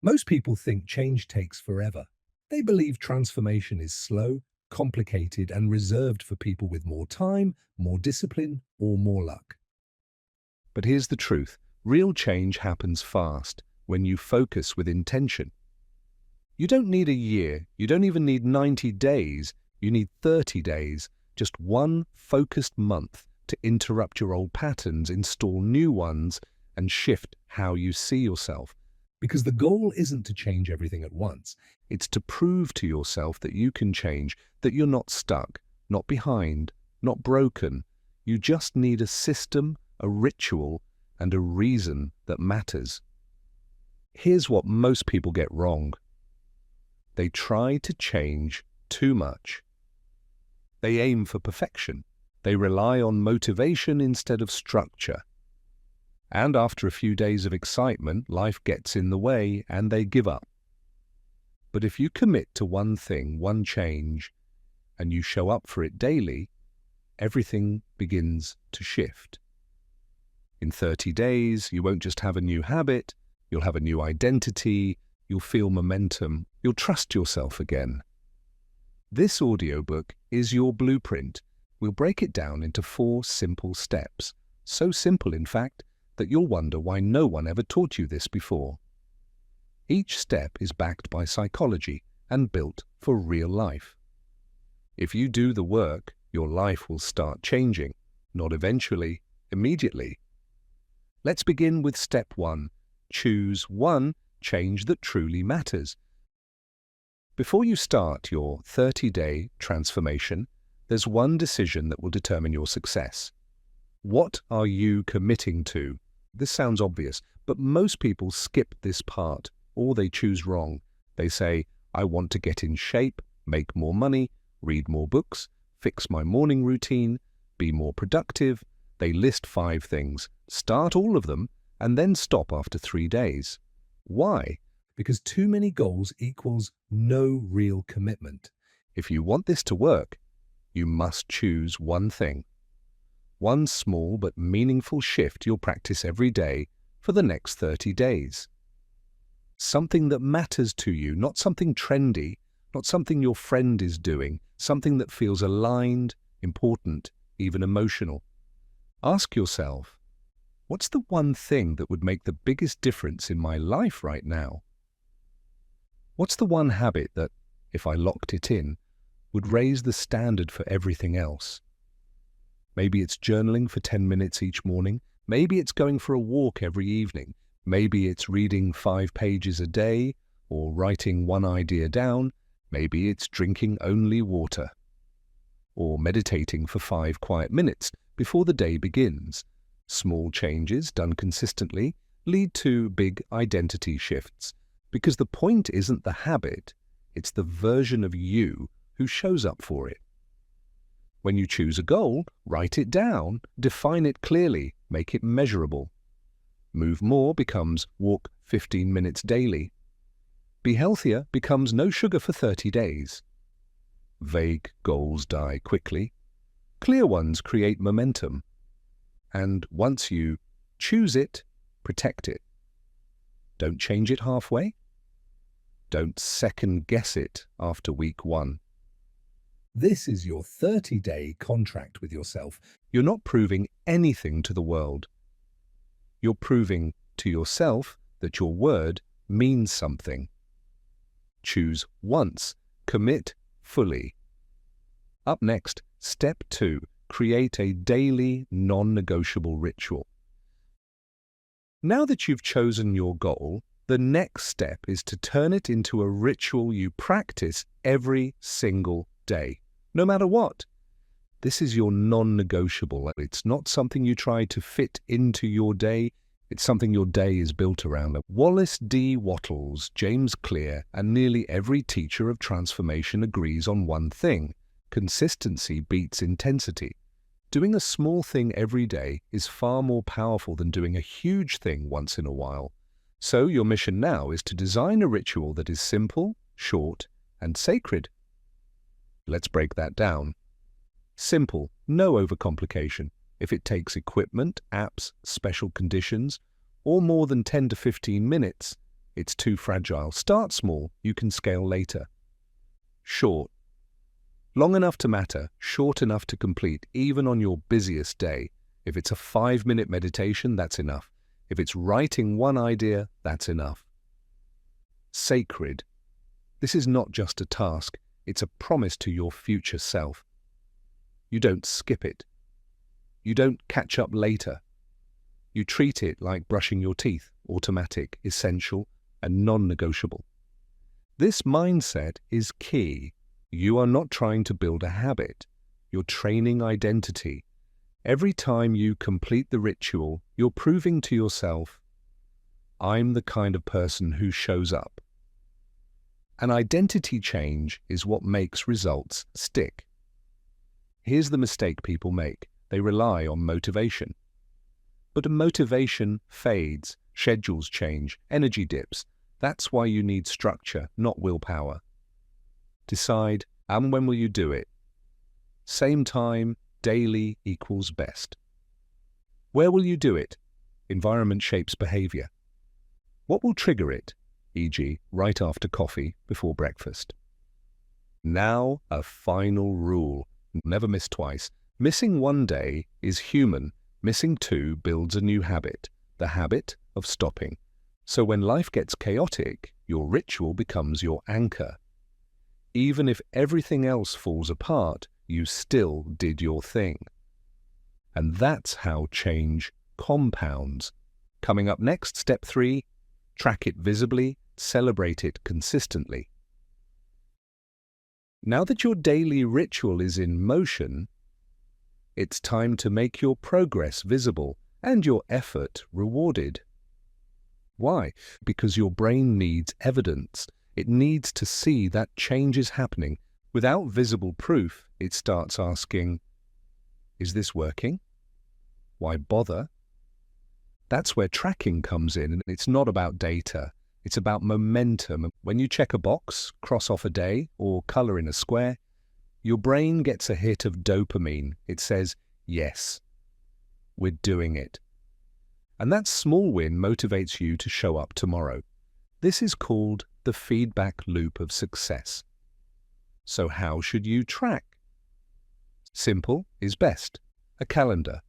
Most people think change takes forever. They believe transformation is slow, complicated, and reserved for people with more time, more discipline, or more luck. But here's the truth. Real change happens fast when you focus with intention. You don't need a year. You don't even need 90 days. You need 30 days, just one focused month to interrupt your old patterns, install new ones, and shift how you see yourself. Because the goal isn't to change everything at once. It's to prove to yourself that you can change, that you're not stuck, not behind, not broken. You just need a system, a ritual, and a reason that matters. Here's what most people get wrong. They try to change too much. They aim for perfection. They rely on motivation instead of structure. And after a few days of excitement, life gets in the way and they give up. But if you commit to one thing, one change, and you show up for it daily, everything begins to shift. In 30 days, you won't just have a new habit, you'll have a new identity, you'll feel momentum, you'll trust yourself again. This audiobook is your blueprint. We'll break it down into 4 simple steps. So simple, in fact, that you'll wonder why no one ever taught you this before. Each step is backed by psychology and built for real life. If you do the work, your life will start changing, not eventually, immediately. Let's begin with step 1. Choose one change that truly matters. Before you start your 30-day transformation, there's one decision that will determine your success. What are you committing to? This sounds obvious, but most people skip this part, or they choose wrong. They say, I want to get in shape, make more money, read more books, fix my morning routine, be more productive. They list 5 things, start all of them, and then stop after 3 days. Why? Because too many goals equals no real commitment. If you want this to work, you must choose one thing. One small but meaningful shift you'll practice every day for the next 30 days. Something that matters to you, not something trendy, not something your friend is doing, something that feels aligned, important, even emotional. Ask yourself, what's the one thing that would make the biggest difference in my life right now? What's the one habit that, if I locked it in, would raise the standard for everything else? Maybe it's journaling for 10 minutes each morning. Maybe it's going for a walk every evening. Maybe it's reading 5 pages a day or writing one idea down. Maybe it's drinking only water or meditating for 5 quiet minutes before the day begins. Small changes done consistently lead to big identity shifts, because the point isn't the habit, it's the version of you who shows up for it. When you choose a goal, write it down, define it clearly, make it measurable. Move more becomes walk 15 minutes daily. Be healthier becomes no sugar for 30 days. Vague goals die quickly. Clear ones create momentum. And once you choose it, protect it. Don't change it halfway. Don't second-guess it after week 1. This is your 30-day contract with yourself. You're not proving anything to the world. You're proving to yourself that your word means something. Choose once, commit fully. Up next, step 2, create a daily non-negotiable ritual. Now that you've chosen your goal, the next step is to turn it into a ritual you practice every single day, no matter what. This is your non-negotiable. It's not something you try to fit into your day. It's something your day is built around. Wallace D. Wattles, James Clear, and nearly every teacher of transformation agrees on one thing. Consistency beats intensity. Doing a small thing every day is far more powerful than doing a huge thing once in a while. So your mission now is to design a ritual that is simple, short, and sacred. Let's break that down. Simple, no overcomplication. If it takes equipment, apps, special conditions, or more than 10 to 15 minutes, It's too fragile. Start small. You can scale later. Short. Long enough to matter, short enough to complete, even on your busiest day. If it's a 5-minute meditation, that's enough. If it's writing one idea, that's enough. Sacred. This is not just a task, it's a promise to your future self. You don't skip it. You don't catch up later. You treat it like brushing your teeth, automatic, essential, and non-negotiable. This mindset is key. You are not trying to build a habit. You're training identity. Every time you complete the ritual, you're proving to yourself, I'm the kind of person who shows up. An identity change is what makes results stick. Here's the mistake people make. They rely on motivation. But motivation fades, schedules change, energy dips. That's why you need structure, not willpower. Decide, and when will you do it? Same time, daily equals best. Where will you do it? Environment shapes behavior. What will trigger it? E.g., right after coffee, before breakfast. Now, a final rule. Never miss twice. Missing one day is human. Missing 2 builds a new habit, the habit of stopping. So when life gets chaotic, your ritual becomes your anchor. Even if everything else falls apart, you still did your thing. And that's how change compounds. Coming up next, step 3, track it visibly, celebrate it consistently. Now that your daily ritual is in motion, it's time to make your progress visible and your effort rewarded. Why? Because your brain needs evidence. It needs to see that change is happening. Without visible proof, it starts asking, is this working? Why bother? That's where tracking comes in, and it's not about data. It's about momentum. When you check a box, cross off a day, or color in a square, your brain gets a hit of dopamine. It says, yes, we're doing it. And that small win motivates you to show up tomorrow. This is called the feedback loop of success. So how should you track? Simple is best. A calendar,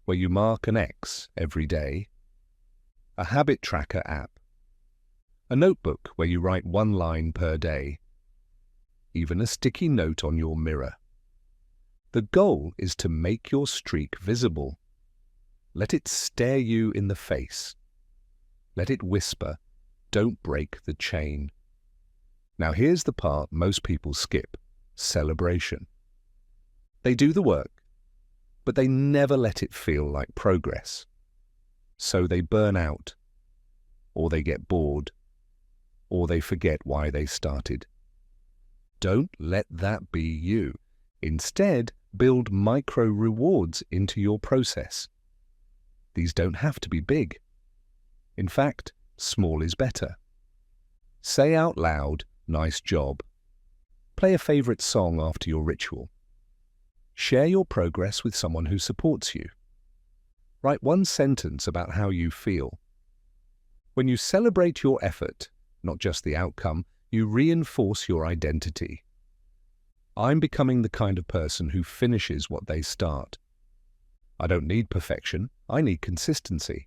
where you mark an X every day. A habit tracker app. A notebook where you write 1 line per day. Even a sticky note on your mirror. The goal is to make your streak visible. Let it stare you in the face. Let it whisper, don't break the chain. Now here's the part most people skip, celebration. They do the work, but they never let it feel like progress. So they burn out, or they get bored, or they forget why they started. Don't let that be you. Instead, build micro rewards into your process. These don't have to be big. In fact, small is better. Say out loud, nice job. Play a favorite song after your ritual. Share your progress with someone who supports you. Write 1 sentence about how you feel. When you celebrate your effort, not just the outcome, you reinforce your identity. I'm becoming the kind of person who finishes what they start. I don't need perfection, I need consistency.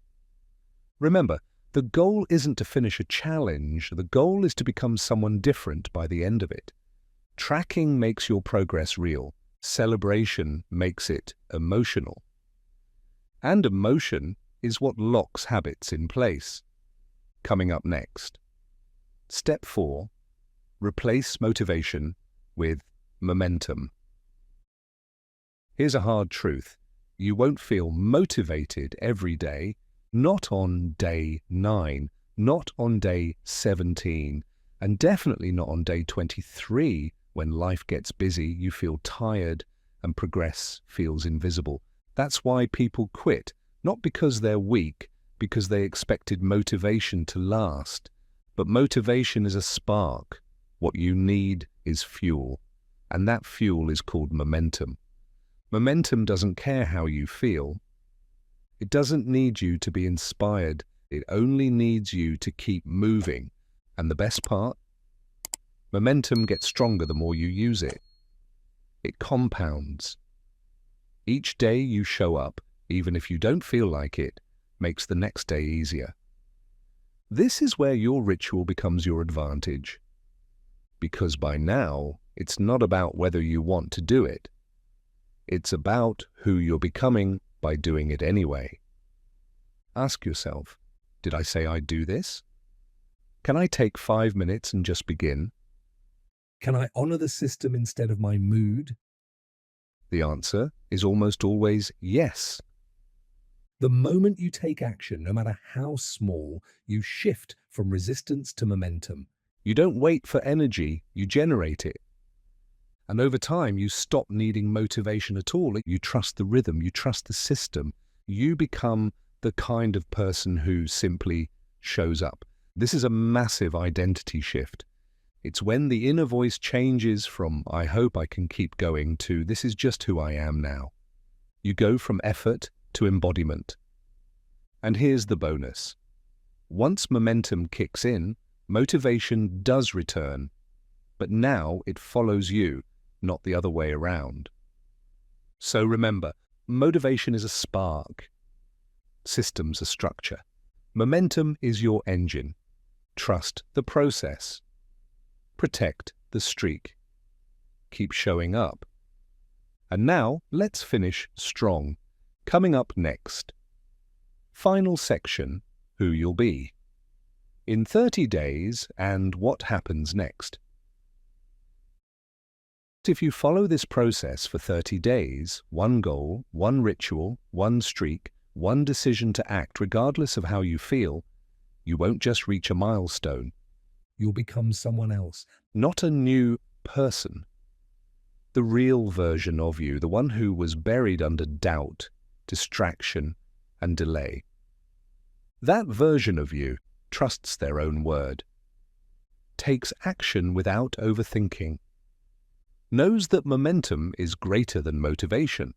Remember, the goal isn't to finish a challenge, the goal is to become someone different by the end of it. Tracking makes your progress real. Celebration makes it emotional. And emotion is what locks habits in place. Coming up next. Step 4. Replace motivation with momentum. Here's a hard truth. You won't feel motivated every day, not on day 9, not on day 17, and definitely not on day 23 when life gets busy, you feel tired and progress feels invisible. That's why people quit, not because they're weak, because they expected motivation to last. But motivation is a spark. What you need is fuel, and that fuel is called momentum. Momentum doesn't care how you feel. It doesn't need you to be inspired. It only needs you to keep moving. And the best part? Momentum gets stronger the more you use it. It compounds. Each day you show up, even if you don't feel like it, makes the next day easier. This is where your ritual becomes your advantage. Because by now, it's not about whether you want to do it. It's about who you're becoming by doing it anyway. Ask yourself, did I say I'd do this? Can I take 5 minutes and just begin? Can I honor the system instead of my mood? The answer is almost always yes. The moment you take action, no matter how small, you shift from resistance to momentum. You don't wait for energy, you generate it. And over time, you stop needing motivation at all. You trust the rhythm, you trust the system. You become the kind of person who simply shows up. This is a massive identity shift. It's when the inner voice changes from, I hope I can keep going, to, this is just who I am now. You go from effort to embodiment. And here's the bonus. Once momentum kicks in, motivation does return. But now it follows you, not the other way around. So remember, motivation is a spark. Systems are structure. Momentum is your engine. Trust the process. Protect the streak. Keep showing up. And now, let's finish strong. Coming up next. Final section, who you'll be. In 30 days and what happens next. If you follow this process for 30 days, one goal, one ritual, one streak, one decision to act regardless of how you feel, you won't just reach a milestone. You'll become someone else. Not a new person. The real version of you, the one who was buried under doubt, distraction, and delay. That version of you trusts their own word, takes action without overthinking, knows that momentum is greater than motivation,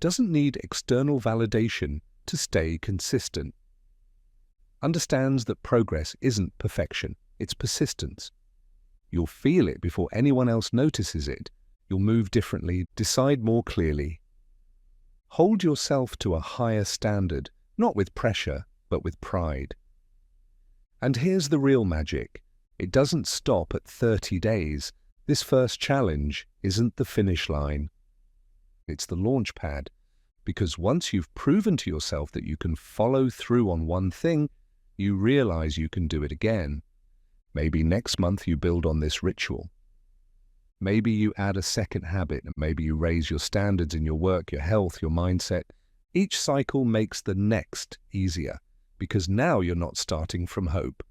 doesn't need external validation to stay consistent, understands that progress isn't perfection, it's persistence. You'll feel it before anyone else notices it. You'll move differently, decide more clearly. Hold yourself to a higher standard, not with pressure, but with pride. And here's the real magic. It doesn't stop at 30 days. This first challenge isn't the finish line. It's the launch pad. Because once you've proven to yourself that you can follow through on one thing, you realize you can do it again. Maybe next month you build on this ritual. Maybe you add a second habit. Maybe you raise your standards in your work, your health, your mindset. Each cycle makes the next easier, because now you're not starting from hope.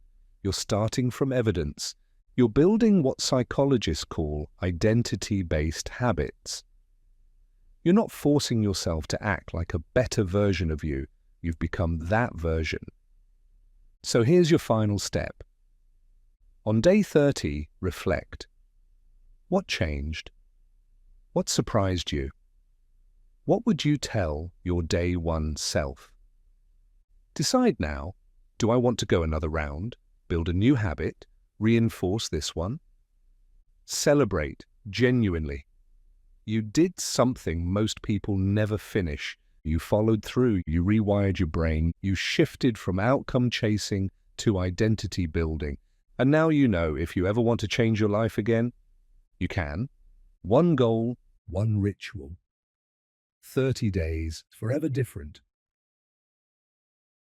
You're starting from evidence. You're building what psychologists call identity-based habits. You're not forcing yourself to act like a better version of you. You've become that version. So here's your final step. On day 30, reflect. What changed? What surprised you? What would you tell your day one self? Decide now, do I want to go another round, build a new habit, reinforce this one? Celebrate genuinely. You did something most people never finish. You followed through, you rewired your brain, you shifted from outcome chasing to identity building. And now you know if you ever want to change your life again, you can. One goal, One ritual. 30 days, forever different.